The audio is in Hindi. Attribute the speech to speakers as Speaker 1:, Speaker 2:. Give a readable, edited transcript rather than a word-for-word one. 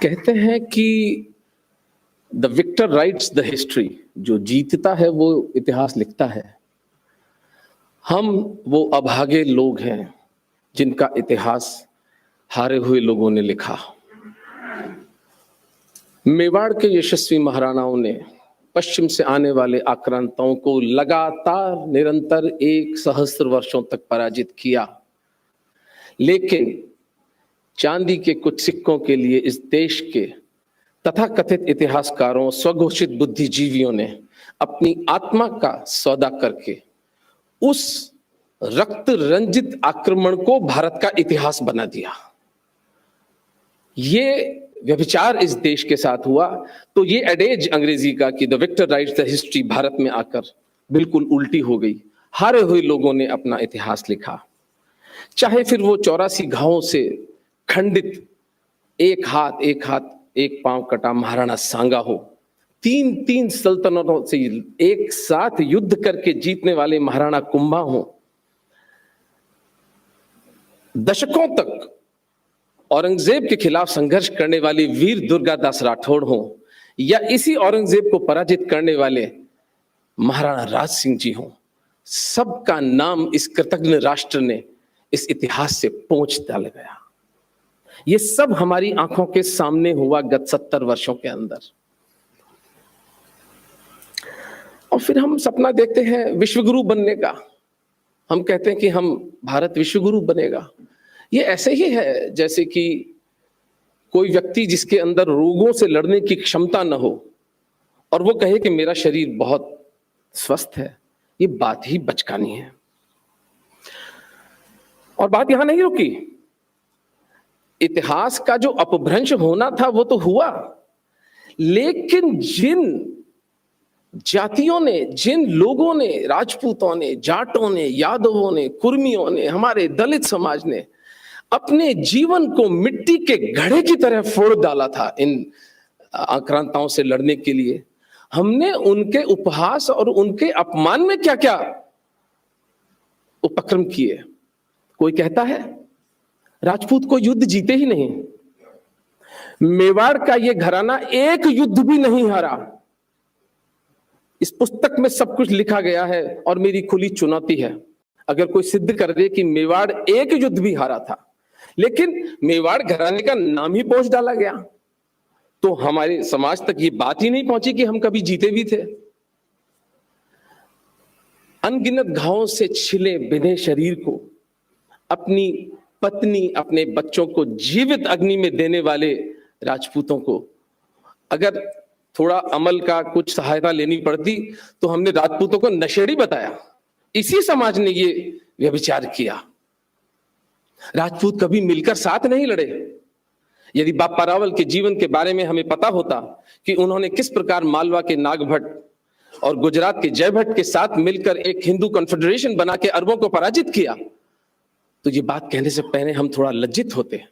Speaker 1: कहते हैं कि the victor writes the history. जो जीतता है वो इतिहास लिखता है। हम वो अभागे लोग हैं जिनका इतिहास हारे हुए लोगों ने लिखा। मेवाड़ के यशस्वी महाराणाओं ने पश्चिम से आने वाले आक्रांताओं को लगातार निरंतर 1 सहस्त्र वर्षों तक पराजित किया, लेकिन चांदी के कुछ सिक्कों के लिए इस देश के तथाकथित इतिहासकारों, स्वघोषित बुद्धिजीवियों ने अपनी आत्मा का सौदा करके उस रक्त रंजित आक्रमण को भारत का इतिहास बना दिया। ये व्यभिचार इस देश के साथ हुआ तो ये एडेज अंग्रेजी का कि the victor writes the history Bharat में आकर बिल्कुल उल्टी हो गई। हारे हुए लोगों ने अपना इतिहास लिखा, चाहे फिर वो 84 घावों से खंडित एक हाथ एक पांव कटा महाराणा सांगा हो, 3 सल्तनतों से एक साथ युद्ध करके जीतने वाले महाराणा कुंभा हो, दशकों तक औरंगजेब के खिलाफ संघर्ष करने वाले वीर दुर्गादास राठौड़ हो, या इसी औरंगजेब को पराजित करने वाले महाराणा राज सिंह जी हो, सबका नाम इस कृतज्ञ राष्ट्र ने इस इतिहास से पोंछ डाल गया। ये सब हमारी आंखों के सामने हुआ गत 70 वर्षों के अंदर। और फिर हम सपना देखते हैं विश्वगुरु बनने का। हम कहते हैं कि हम भारत विश्वगुरु बनेगा। ये ऐसे ही है जैसे कि कोई व्यक्ति जिसके अंदर रोगों से लड़ने की क्षमता न हो और वो कहे कि मेरा शरीर बहुत स्वस्थ है। ये बात ही बचकानी है। और बात यहां नहीं रुकी। इतिहास का जो अपभ्रंश होना था वो तो हुआ, लेकिन जिन जातियों ने, जिन लोगों ने, राजपूतों ने, जाटों ने, यादवों ने, कुर्मियों ने, हमारे दलित समाज ने अपने जीवन को मिट्टी के घड़े की तरह फोड़ डाला था इन आक्रांताओं से लड़ने के लिए, हमने उनके उपहास और उनके अपमान में क्या क्या उपक्रम किए। कोई कहता है राजपूत कोई युद्ध जीते ही नहीं। मेवाड़ का ये घराना एक युद्ध भी नहीं हारा। इस पुस्तक में सब कुछ लिखा गया है और मेरी खुली चुनौती है, अगर कोई सिद्ध कर दे कि मेवाड़ एक युद्ध भी हारा था, लेकिन मेवाड़ घराने का नाम ही पोंछ डाला गया, तो हमारे समाज तक ये बात ही नहीं पहुंची कि हम कभी जीते भी थे। अनगिनत घावों से छिले बिने शरीर को, अपनी पत्नी, अपने बच्चों को जीवित अग्नि में देने वाले राजपूतों को अगर थोड़ा अमल का कुछ सहायता लेनी पड़ती तो हमने राजपूतों को नशेड़ी बताया। इसी समाज ने ये व्यभिचार किया। राजपूत कभी मिलकर साथ नहीं लड़े। यदि बापा रावल के जीवन के बारे में हमें पता होता कि उन्होंने किस प्रकार मालवा के नागभट्ट और गुजरात के जयभट्ट के साथ मिलकर एक हिंदू कॉन्फेडरेशन बना के अरबों को पराजित किया, तो ये बात कहने से पहले हम थोड़ा लज्जित होते हैं।